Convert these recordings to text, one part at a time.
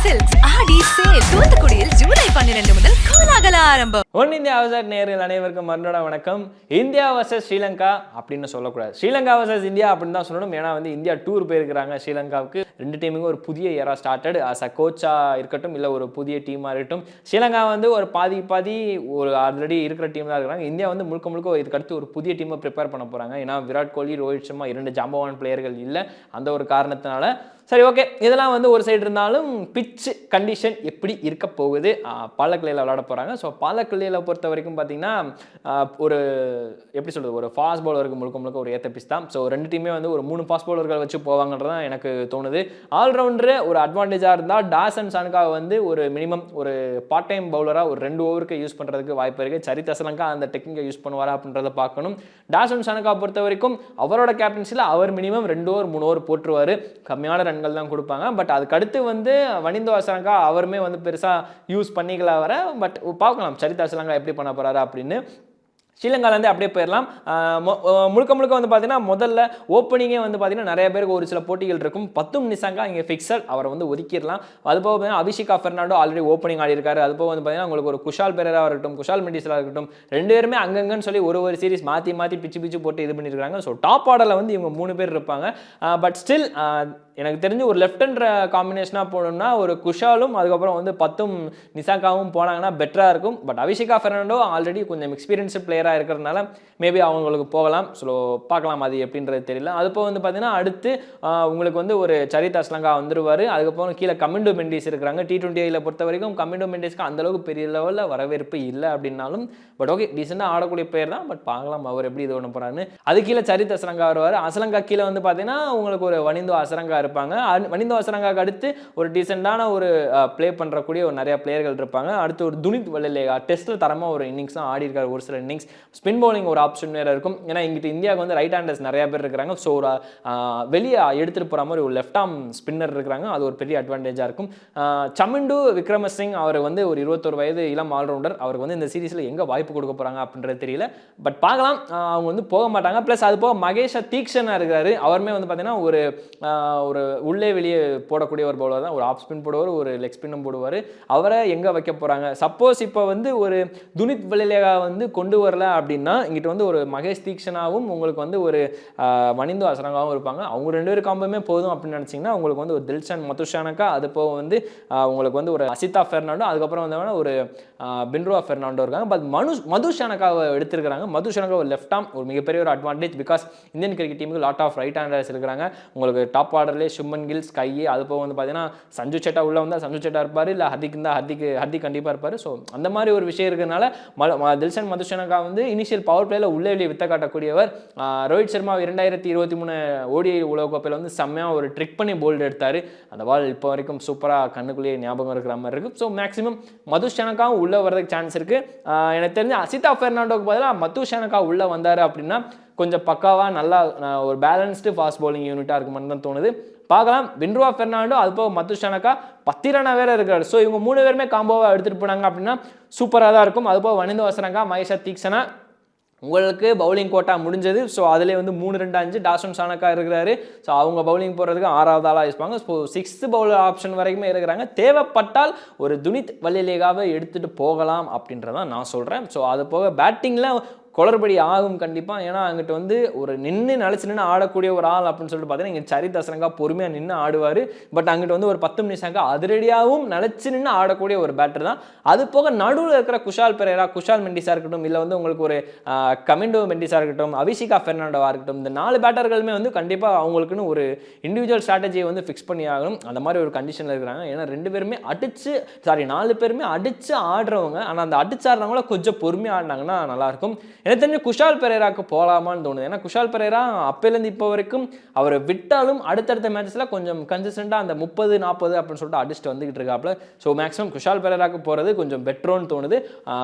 Silks ஆடி sale தூத்துக்குடியில் ஜூலை 12 முதல் கோலாகல ஆரம்பம். ஒன் இந்தியா அவசர் நேயர்கள் அனைவருக்கும் மறுநாள் வணக்கம். இந்தியா வர்சஸ் ஸ்ரீலங்கா அப்படின்னு சொல்லக்கூடாது, ஸ்ரீலங்கா வர்சஸ் இந்தியா அப்படின்னு தான் சொல்லணும். ஏன்னா இந்தியா டூர் போயிருக்கிறாங்க ஸ்ரீலங்காவுக்கு. ரெண்டு டீமுக்கும் ஒரு புதிய ஏரா ஸ்டார்டட். அஸ் அ கோச்சா இருக்கட்டும், இல்லை ஒரு புதிய டீமாக இருக்கட்டும். ஸ்ரீலங்கா ஒரு பாதி ஒரு ஆல்ரெடி இருக்கிற டீம் தான் இருக்கிறாங்க. இந்தியா முழுக்க முழுக்க இதுக்கடுத்து ஒரு புதிய டீமை ப்ரிப்பேர் பண்ண போகிறாங்க. ஏன்னா விராட் கோலி, ரோஹித் சர்மா இரண்டு ஜாம்பவான் பிளேயர்கள் இல்லை. அந்த ஒரு காரணத்தினால சரி, ஓகே, இதெல்லாம் ஒரு சைடு இருந்தாலும் பிட்ச் கண்டிஷன் எப்படி இருக்க போகுது. பாலக்கல்லையில் விளையாட போகிறாங்க. ஸோ பாலக்கல்லையில் பொறுத்த வரைக்கும் பார்த்தீங்கன்னா ஒரு எப்படி சொல்கிறது, ஒரு ஃபாஸ்ட் பவுலருக்கு முழுக்க முழுக்க ஒரு ஏற்ற பிச் தான். ஸோ ரெண்டு டீமே ஒரு 3 ஃபாஸ்ட் பவுலர்கள் வச்சு போவாங்கன்றதான் எனக்கு தோணுது. ஆல்ரவுண்டரு ஒரு அட்வான்டேஜாக இருந்தால் டாசன் சானுக்காவை ஒரு மினிமம் ஒரு பார்ட் டைம் பவுலராக ஒரு 2 ஓவருக்கு யூஸ் பண்ணுறதுக்கு வாய்ப்பு இருக்குது. சரித் அசலங்கா அந்த டெக்னிக்கை யூஸ் பண்ணுவாரா அப்படின்றத பார்க்கணும். டாசன் சானுக்கா பொறுத்த வரைக்கும் அவரோட கேப்டன்சியில் அவர் மினிமம் 2 ஓவர் 3 ஓவர் போட்டுருவார். கம்மியான ரன்கள் தான் கொடுப்பாங்க. பட் அதுக்கடுத்து வனிந்தோ அசலங்கா அவருமே பெருசாக யூஸ் பண்ணிக்கல வர. பட் பார்க்கலாம் சரித் அசலங்கா எப்படி பண்ண போகிறாரு அப்படின்னு. ஸ்ரீலங்காலேருந்து அப்படியே போயிடலாம். முழுக்க பார்த்தீங்கன்னா முதல்ல ஓப்பனிங்கே பார்த்தீங்கன்னா நிறைய பேருக்கு ஒரு சில போட்டிகள் இருக்கும். பத்தும் நிசாங்கா இங்கே ஃபிக்ஸட், அவரை ஒதுக்கிடலாம். அது போக பார்த்தீங்கன்னா அபிஷேக் ஃபெர்னாண்டோ ஆல்ரெடி ஓப்பனிங் ஆடி இருக்காரு. அது போக பார்த்தீங்கன்னா உங்களுக்கு ஒரு குஷால் பெரேரா இருக்கட்டும், குஷால் மெண்டிஸாக இருக்கட்டும், ரெண்டு பேருமே அங்கங்கன்னு சொல்லி ஒரு சீரிஸ் மாற்றி பிச்சு போட்டு இது பண்ணியிருக்காங்க. ஸோ டாப் ஆர்டரில் இவங்க 3 பேர் இருப்பாங்க. பட் ஸ்டில் எனக்கு தெரிஞ்சு ஒரு லெஃப்ட் ஹேண்ட் காம்பினேஷனாக போகணும்னா ஒரு குஷாலும் அதுக்கப்புறம் பத்தும் நிசாங்காவும் போனாங்கன்னா பெட்டராக இருக்கும். பட் அபிஷேக் ஃபெர்னாண்டோ ஆல்ரெடி கொஞ்சம் எக்ஸ்பீரியன்ஸ்டு பிளேயராக இருக்கிறதுனால மேபி அவங்களுக்கு போகலாம். ஸோ பார்க்கலாம் அது எப்படின்றது தெரியல. அது போக பார்த்தீங்கன்னா அடுத்து உங்களுக்கு ஒரு சரித் அசலங்கா வந்துருவார். அதுக்கப்புறம் கீழே கமிண்டோ மெண்டிஸ் இருக்கிறாங்க. T20 பொறுத்த வரைக்கும் கமிண்டோ மெண்டிஸ்க்கு அந்தளவுக்கு பெரிய லெவலில் வரவேற்பு இல்லை அப்படின்னாலும் பட் ஓகே, டீசெண்டாக ஆடக்கூடிய பேர் தான். பட் பார்க்கலாம் அவர் எப்படி இது ஒன்று போகிறான்னு. அது கீழே சரித் அசலங்கா வருவார். அசலங்கா கீழே பார்த்தீங்கன்னா உங்களுக்கு ஒரு வனிந்தோ அசலங்கா இருப்பாங்க. வனிந்தோ அசலங்காக்கு அடுத்து ஒரு டீசெண்டான ஒரு பிளே பண்ணுறக்கூடிய ஒரு நிறைய பிளேயர்கள் இருப்பாங்க. அடுத்து ஒரு துனித் வல்லேகா டெஸ்ட்டில் தரமாக ஒரு இன்னிங்ஸ் தான் ஆடி இருக்காரு. ஒரு சில இன்னிங்ஸ் ஸ்பின் பவுலிங் ஒரு ஆப்ஷன் வேறு இருக்கும். ஏன்னா இங்கிட்ட இந்தியாவுக்கு ரைட் ஹேண்டர்ஸ் நிறைய பேர் இருக்கிறாங்க. ஸோ ஒரு வெளியே எடுத்துகிட்டு போகிற மாதிரி ஒரு லெஃப்ட் ஆர்ம் ஸ்பின்னர் இருக்கிறாங்க. அது ஒரு பெரிய அட்வான்டேஜாக இருக்கும். சமிண்டு விக்ரமசிங் அவர் ஒரு 21 வயது இளம் ஆல்ரவுண்டர். அவருக்கு இந்த சீரீஸில் எங்கே வாய்ப்பு கொடுக்க போகிறாங்க அப்படின்றது தெரியல. பட் பார்க்கலாம், அவங்க போக மாட்டாங்க. ப்ளஸ் அது போக மகேஷ தீக்ஷனா இருக்கிறாரு. அவருமே பார்த்தீங்கன்னா ஒரு உள்ளே வெளியே போடக்கூடிய ஒரு பவுலர் தான். ஒரு ஆஃப் ஸ்பின் போடுவார், ஒரு லெக் ஸ்பின்னும் போடுவார். அவரை எங்கே வைக்க போகிறாங்க? சப்போஸ் இப்போ ஒரு துனித் வல்லேகா கொண்டு வரல அப்படின்னா இங்கிட்ட ஒரு மகேஷ் தீக்ஷனாவும் உங்களுக்கு ஒரு வனிந்தோ அசலங்காவும் இருப்பாங்க. அவங்க 2 பேர் காம்பவுமே போதும் அப்படின்னு நினச்சிங்கன்னா உங்களுக்கு ஒரு தில்ஷன் மதுஷானக்கா, அது போக உங்களுக்கு ஒரு அசிதா ஃபெர்னாண்டோ, அதுக்கப்புறம் ஒரு பின்ரோவா ஃபெர்னாண்டோ இருக்காங்க. பட் மதுஷானக்காவை எடுத்திருக்கிறாங்க. மதுஷானக்கா ஒரு லெஃப்ட் ஆர்ம் ஒரு மிகப்பெரிய ஒரு அட்வான்டேஜ். பிகாஸ் இந்தியன் கிரிக்கெட் டீமுக்கு லாட் ஆஃப் ரைட் ஹேண்டர்ஸ் இருக்கிறாங்க. உங்களுக்கு டாப் ஆர்டர்லேயே சுமன் கில், ஸ்கை, அது போக பார்த்தீங்கன்னா சஞ்சு செட்டா உள்ள வந்தால் சஞ்சு செட்டா இருப்பார், இல்லை ஹர்திக் கண்டிப்பாக இருப்பார். ஸோ அந்த மாதிரி ஒரு விஷயம் இருக்கிறதுனால தில்ஷன் மதுஷானக்கா இனிஷியல் பவர் பிளேயில் உள்ளே வெளியே வித்த காட்டக்கூடியவர். ரோஹித் சர்மா 2023 ODI உலகக்கோப்பையில் செம்மையாக ஒரு ட்ரிக் பண்ணி போல்டு எடுத்தார். அந்த பால் இப்போ வரைக்கும் சூப்பராக கண்ணுக்குள்ளேயே ஞாபகம் இருக்கிற மாதிரி இருக்குது. ஸோ மேக்ஸிமம் மதுஷானக்காவும் உள்ளே வரதுக்கு சான்ஸ் இருக்குது. எனக்கு தெரிஞ்ச அசிதா ஃபெர்னாண்டோக்கு பதிலாக மதுஷானக்கா உள்ளே வந்தார் அப்படின்னா கொஞ்சம் பக்காவாக நல்லா ஒரு பேலன்ஸ்டு ஃபாஸ்ட் பவுலிங் யூனிட்டாக இருக்குமான்னு தான் தோணுது. பார்க்கலாம். பின்ரோவா ஃபெர்னாண்டோ, அது போக மதுஷானக்கா, பத்திரனா வேற இருக்காரு. ஸோ இவங்க 3 பேருமே காம்போவாக எடுத்துகிட்டு போனாங்க அப்படின்னா சூப்பராக தான் இருக்கும். அது போக வனிந்தோ அசலங்கா, மகேஷ தீக்ஷனா, உங்களுக்கு பவுலிங் கோட்டா முடிஞ்சது. ஸோ அதிலே 3-2-5 டாசன் சானக்கா இருக்கிறாரு. ஸோ அவங்க பவுலிங் போடுறதுக்கு 6வது ஆளாக இருப்பாங்க. ஸோ 6th பவுலர் ஆப்ஷன் வரைக்குமே இருக்கிறாங்க. தேவைப்பட்டால் ஒரு துனித் வல்லேகாவை எடுத்துகிட்டு போகலாம் அப்படின்றதான் நான் சொல்கிறேன். ஸோ அது போக பேட்டிங்கில் குளறுபடி ஆகும் கண்டிப்பாக. ஏன்னா அங்கிட்ட ஒரு நின்று ஆடக்கூடிய ஒரு ஆள் அப்படின்னு சொல்லிட்டு பார்த்தீங்கன்னா இங்கே சரித் அசலங்கா பொறுமையாக நின்று ஆடுவார். பட் அங்கிட்ட ஒரு 10 நிமிஷம் அதிரடியாகவும் நின்று ஆடக்கூடிய ஒரு பேட்டர் தான். அது போக நடுவில் இருக்கிற குஷால் பெரேரா, குஷால் மெண்டிஸாக இருக்கட்டும், இல்லை உங்களுக்கு ஒரு கமிண்டோ மெண்டிஸாக இருக்கட்டும், அபிஷேக் ஃபெர்னாண்டோவாக இருக்கட்டும், இந்த 4 பேட்டர்களுமே கண்டிப்பாக அவங்களுக்குன்னு ஒரு இண்டிவிஜுவல் ஸ்ட்ராட்டஜியை ஃபிக்ஸ் பண்ணி ஆகணும். அந்த மாதிரி ஒரு கண்டிஷனில் இருக்கிறாங்க. ஏன்னா 4 பேருமே அடித்து ஆடுறவங்க. ஆனால் அந்த அடிச்சு ஆடுறவங்கள கொஞ்சம் பொறுமையாக ஆடினாங்கன்னா நல்லாயிருக்கும். எனக்கு தெரிஞ்சு குஷால் பெரேராக்கு போகலாமான்னு தோணுது. ஏன்னா குஷால் பெரேரா அப்போலேருந்து இப்போ வரைக்கும் அவரை விட்டாலும் அடுத்தடுத்த மேட்ச்சில் கொஞ்சம் கன்சிஸ்டண்டாக அந்த 30-40 அப்படின்னு சொல்லிட்டு அடிச்சுட்டு வந்துக்கிட்டு இருக்காப்புல. ஸோ மேக்ஸிமம் குஷால் பெரேராக்கு போகிறது கொஞ்சம் பெட்ரோன்னு தோணுது.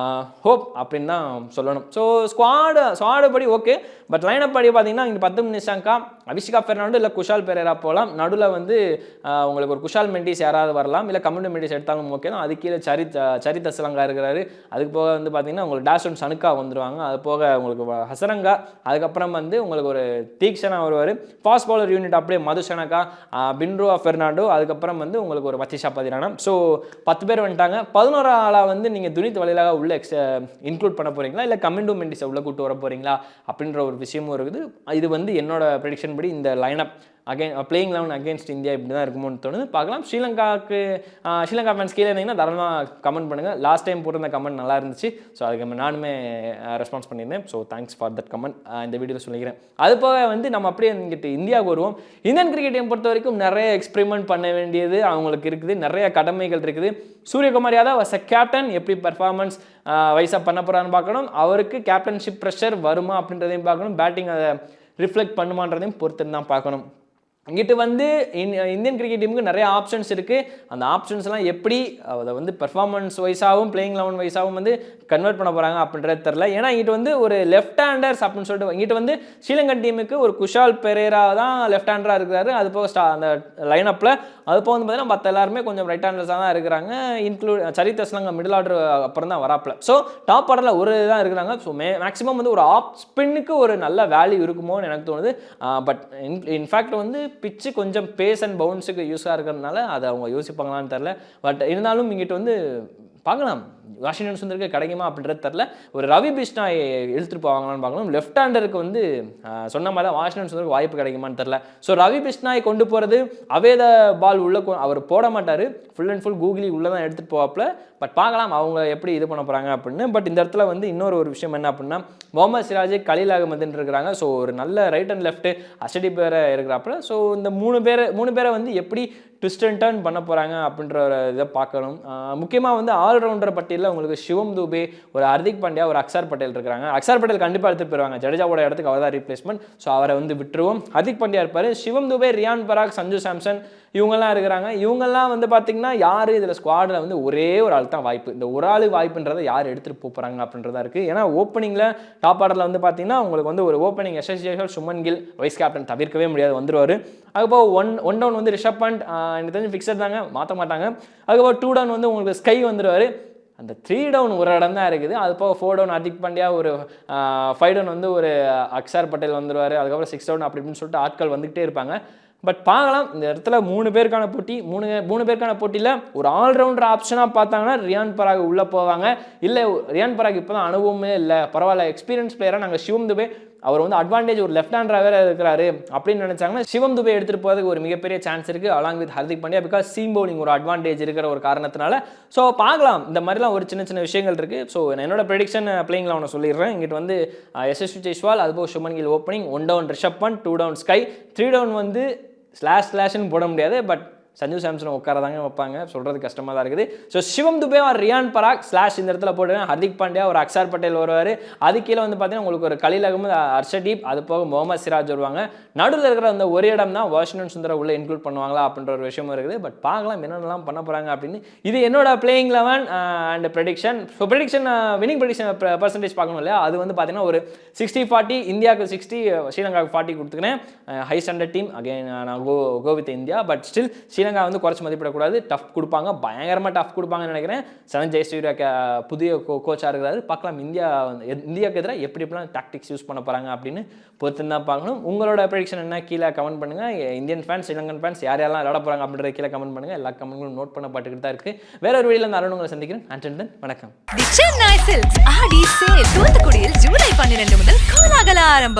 ஹோப் அப்படின்னு தான் சொல்லணும். ஸோ ஸ்குவாடு படி ஓகே. பட் லைனப் படி பார்த்தீங்கன்னா இங்கே 10 நிசாங்கா, அபிஷேக் ஃபெர்னாண்டோ, இல்லை குஷால் பெரேரா போகலாம். நடுவில் உங்களுக்கு ஒரு குஷால் மெண்டிஸ் யாராவது வரலாம், இல்லை கமிண்டோ மெண்டிஸ் எடுத்தாலும் ஓகே தான். அது கீழே சரித் அசலங்கா இருக்கிறாரு. அதுக்கு போக பார்த்தீங்கன்னா உங்களுக்கு டாசன் சனுக்கா வந்துடுவாங்க. அது போக போக உங்களுக்கு ஹசரங்கா, அதுக்கப்புறம் வந்து உங்களுக்கு ஒரு தீக்ஷனா வருவார். ஃபாஸ்ட் பவுலர் யூனிட் அப்படியே மதுசனகா, பின்ரோவா பெர்னாண்டோ, அதுக்கப்புறம் வந்து உங்களுக்கு ஒரு வத்திஷா பதிரானா. ஸோ 10 பேர் வந்துட்டாங்க. 11 ஆளாக வந்து நீங்கள் துனித் வழியிலாக உள்ள இன்க்ளூட் பண்ண போகிறீங்களா, இல்லை கமிண்டோ மெண்டிஸை உள்ளே கூட்டு வர போகிறீங்களா அப்படின்ற ஒரு விஷயமும் இருக்குது. இது வந்து என்னோட ப்ரெடிக்ஷன் படி இந்த லைனப் பிளேயிங் 11 அகேன்ஸ்ட் இந்தியா இப்படி தான் இருக்குமோன்னு தோணுது. பார்க்கலாம். ஸ்ரீலங்கா ஃபேன்ஸ் கீழே இருந்தீங்கன்னா தாராளமாக கமெண்ட் பண்ணுங்கள். லாஸ்ட் டைம் போட்டிருந்த கமெண்ட் நல்லா இருந்துச்சு. ஸோ அதுக்கு நானுமே ரெஸ்பான்ஸ் பண்ணியிருந்தேன். So thanks for that comment இந்த வீடியோவில் சொல்லிக்கிறேன். அது போக வந்து நம்ம அப்படியே இங்கிட்டு இந்தியாவுக்கு வருவோம். இந்தியன் கிரிக்கெட் டீம் பொறுத்த வரைக்கும் நிறைய எக்ஸ்பெரிமெண்ட் பண்ண வேண்டியது அவங்களுக்கு இருக்குது, நிறைய கடமைகள் இருக்குது. Suryakumar Yadav as a captain எப்படி பெர்ஃபார்மன்ஸ் வைஸாக பண்ண போகிறான்னு பார்க்கணும். அவருக்கு கேப்டன்ஷிப் ப்ரெஷர் வருமா அப்படின்றதையும் பார்க்கணும். பேட்டிங் அதை ரிஃப்ளெக்ட் பண்ணுமான்றதையும் பொறுத்து தான் பார்க்கணும். இங்கிட்டு வந்து இந்தியன் கிரிக்கெட் டீமுக்கு நிறைய ஆப்ஷன்ஸ் இருக்குது. அந்த ஆப்ஷன்ஸ்லாம் எப்படி அதை வந்து பெர்ஃபார்மன்ஸ் வைஸாகவும் பிளேயிங் 11 வைஸாகவும் வந்து கன்வெர்ட் பண்ண போகிறாங்க அப்படின்றது தெரில. ஏன்னா இங்கிட்டு வந்து ஒரு லெஃப்ட் ஹேண்டர்ஸ் அப்படின்னு சொல்லிட்டு இங்கிட்டு வந்து ஸ்ரீலங்கன் டீமுக்கு ஒரு குஷால் பெரேரா தான் லெஃப்ட் ஹேண்டராக இருக்கிறாரு. அது போக அந்த லைனப்பில் அது போக வந்து பார்த்தீங்கன்னா மற்ற எல்லாருமே கொஞ்சம் ரைட் ஹேண்டர்ஸாக தான் இருக்கிறாங்க. சரித் அஸ்லங்க மிடில் ஆர்டர் அப்புறம் தான் வராப்பில். ஸோ டாப் ஆர்டரில் ஒரு தான் இருக்கிறாங்க. ஸோ மேக்ஸிமம் வந்து ஒரு ஆப் ஸ்பின்னுக்கு ஒரு நல்ல வேல்யூ இருக்குமோன்னு எனக்கு தோணுது. பட் இன்ஃபேக்ட் வந்து பிச்சு கொஞ்சம் பேஸ் அண்ட் பவுன்ஸுக்கு யூஸாக இருக்கிறதுனால அதை அவங்க யோசிப்பாங்களான்னு தெரில. பட் இருந்தாலும் இங்கிட்ட வந்து பார்க்கலாம் வாஷிங்டன் சுந்தருக்கு கிடைக்குமா அப்படின்றது தெரில. ஒரு ரவி பிஷ்னாய் இழுத்துட்டு போவாங்களான்னு பார்க்கணும். லெஃப்ட் ஹேண்டருக்கு வந்து சொன்ன மாதிரி தான் வாஷிங்டன் சுந்தருக்கு வாய்ப்பு கிடைக்குமான்னு தெரில. ஸோ ரவி பிஷ்னாய் கொண்டு போகிறது அவேத பால் உள்ளே அவர் போட மாட்டார். ஃபுல் அண்ட் ஃபுல் கூகுளி உள்ளே தான் எடுத்துகிட்டு போவாப்பில். பட் பார்க்கலாம் அவங்க எப்படி இது பண்ண போகிறாங்க அப்படின்னு. பட் இந்த இடத்துல வந்து இன்னொரு ஒரு விஷயம் என்ன அப்படின்னா முகமது சிராஜ், கலீல் அகமதுன்னு இருக்கிறாங்க. ஸோ ஒரு நல்ல ரைட் அண்ட் லெஃப்ட் அசடி பேரை இருக்கிறாப்புல. ஸோ இந்த மூணு பேரை வந்து எப்படி ட்விஸ்ட் அண்ட் டர்ன் பண்ண போகிறாங்க அப்படின்ற ஒரு இதை பார்க்கணும். முக்கியமாக வந்து ஆல்ரவுண்டர் பட்டியலில் உங்களுக்கு சிவம் துபே, ஒரு ஹர்திக் பாண்டியா, ஒரு அக்ஷர் பட்டேல் இருக்கிறாங்க. அக்ஷர் பட்டேல் கண்டிப்பாக எடுத்துகிட்டு போயிருவாங்க. ஜடேஜாவோட இடத்துக்கு அவர் தான் ரீப்ளேஸ்மெண்ட். ஸோ அவரை வந்து விட்டுருவோம். ஹர்திக் பாண்டியா இருப்பார். சிவம் துபே, ரியான் பராக், சஞ்சு சாம்சன் இவங்கெல்லாம் இருக்கிறாங்க. இவங்கெல்லாம் வந்து பார்த்தீங்கன்னா யார் இதில் ஸ்குவாடில் வந்து ஒரே ஒரு ஆள் தான் வாய்ப்பு. இந்த ஒரு ஆள் வாய்ப்புன்றதை யார் எடுத்துகிட்டு போகிறாங்க அப்படின்றதா இருக்குது. ஏன்னா ஓப்பனிங்கில் டாப் ஆர்டரில் வந்து பார்த்தீங்கன்னா உங்களுக்கு வந்து ஒரு opening SS Jaiswal, Shubman Gill, vice captain தவிர்க்கவே முடியாது, வந்துருவார். அதுக்கப்புறம் ஒன் டவுன் வந்து ரிஷப் பண்ட் எனக்கு தெரிஞ்சு ஃபிக்ஸட் தாங்க, மாற்ற மாட்டாங்க. அதுக்கப்புறம் 2 டவுன் வந்து உங்களுக்கு ஸ்கை வந்துடுவார். அந்த 3 டவுன் ஒரு இடம் தான் இருக்குது. அது போக 4 டவுன் ஹர்திக் பாண்டியா, ஒரு 5 டவுன் வந்து ஒரு அக்ஷர் பட்டேல் வந்துடுவார். அதுக்கப்புறம் 6 டவுன் அப்படி இப்படின்னு சொல்லிட்டு ஆட்கள் வந்துகிட்டே இருப்பாங்க. பட் பார்க்கலாம். இந்த இடத்துல 3 பேருக்கான போட்டி, மூணு பேருக்கான போட்டியில் ஒரு ஆல்ரவுண்டர் ஆப்ஷனாக பார்த்தாங்கன்னா ரியான் பராக் உள்ளே போவாங்க. இல்லை ரியான் பராக் இப்போ தான் அனுபவமே இல்லை, பரவாயில்ல எக்ஸ்பீரியன்ஸ் பிளேயராக நாங்கள் சிவம் துபே, அவர் வந்து அட்வான்டேஜ் ஒரு லெஃப்ட் ஹேண்டராக வேறு இருக்கிறாரு அப்படின்னு நினச்சாங்கன்னா சிவம் துபே எடுத்துகிட்டு போகிறதுக்கு ஒரு மிகப்பெரிய சான்ஸ் இருக்குது along with Hardik Pandya. Because seam bowling ஒரு அட்வான்டேஜ் இருக்கிற ஒரு காரணத்தினால. ஸோ பார்க்கலாம். இந்த மாதிரிலாம் ஒரு சின்ன விஷயங்கள் இருக்குது. ஸோ என்னோட ப்ரெடிக்ஷன் பிளேயிங்கில் அவனை சொல்லிடுறேன். இங்கிட்ட வந்து எஸ்எஸ்வி ஜெய்ஸ்வால், அதுபோல் Shubman Gill opening, 1 down Rishabh Pant, 2 down SKY, 3 down வந்து ஸ்லாஷ்னு போட முடியாது. பட் சஞ்சு சாம்சன் உட்காரதாங்க வைப்பாங்க, சொல்கிறது கஷ்டமாக தான் இருக்குது. ஸோ சிவம் துபே ஒரு ரியான் பராக் ஸ்லாஷ் இந்த இடத்துல போடுவேன். ஹர்திக் பாண்டியா, ஒரு அக்ஷர் பட்டேல் வருவார். அது கீழே வந்து பார்த்தீங்கன்னா உங்களுக்கு ஒரு கலீல் அகமது, அர்ஷதீப், அது போக முகமது சிராஜ் வருவாங்க. நடுவில் இருக்கிற அந்த ஒரு இடம் தான் வாஷிங்டன் சுந்தரை உள்ளே இன்க்ளூட் பண்ணுவாங்களா அப்படின்ற ஒரு விஷயமும் இருக்குது. பட் பார்க்கலாம் என்னென்னலாம் பண்ண போகிறாங்க அப்படின்னு. இது என்னோட playing 11 and prediction. So prediction winning prediction percentage பார்க்கணும் இல்லையா, அது வந்து பார்த்தீங்கன்னா ஒரு 60-40, இந்தியாவுக்கு 60, ஸ்ரீலங்காவுக்கு 40 கொடுத்துக்கிறேன். ஹை ஸ்டாண்டர்ட் டீம் அகைன் நான் go with India. But still Sri Lanka வந்து குறைச்சி மதிப்பிடக்கூடாது. டஃப் கொடுப்பாங்க, பயங்கரமாக டஃப் கொடுப்பாங்கன்னு நினைக்கிறேன். சரண் ஜெயசூர்யா புதிய கோச்சாக இருக்கிறாரு. பார்க்கலாம் இந்தியாவுக்கு எதிராக எப்படிலாம் டாக்டிக்ஸ் யூஸ் பண்ண போகிறாங்க அப்படின்னு பொறுத்து தான் பார்க்கணும். உங்களோட ப்ரெடிக்ஷன் என்ன கீழே கமெண்ட் பண்ணுங்கள். இந்தியன் ஃபேன்ஸ், ஸ்ரீலங்கன் ஃபேன்ஸ் யாரெல்லாம் விளையாட போகிறாங்க அப்படின்றத கீழே கமெண்ட் பண்ணுங்கள். எல்லா கமெண்ட்களும் நோட் பண்ண பாட்டுக்கிட்டு தான் இருக்குது. வேற ஒரு வீடியோவில் நான் உங்களை சந்திக்கிறேன். அன்டில் தென் வணக்கம். தி சென்னை சில்க்ஸ் ஆடி சேல் தூத்துக்குடியில் ஜூலை 12 முதல் கோலாகல ஆரம்பம்.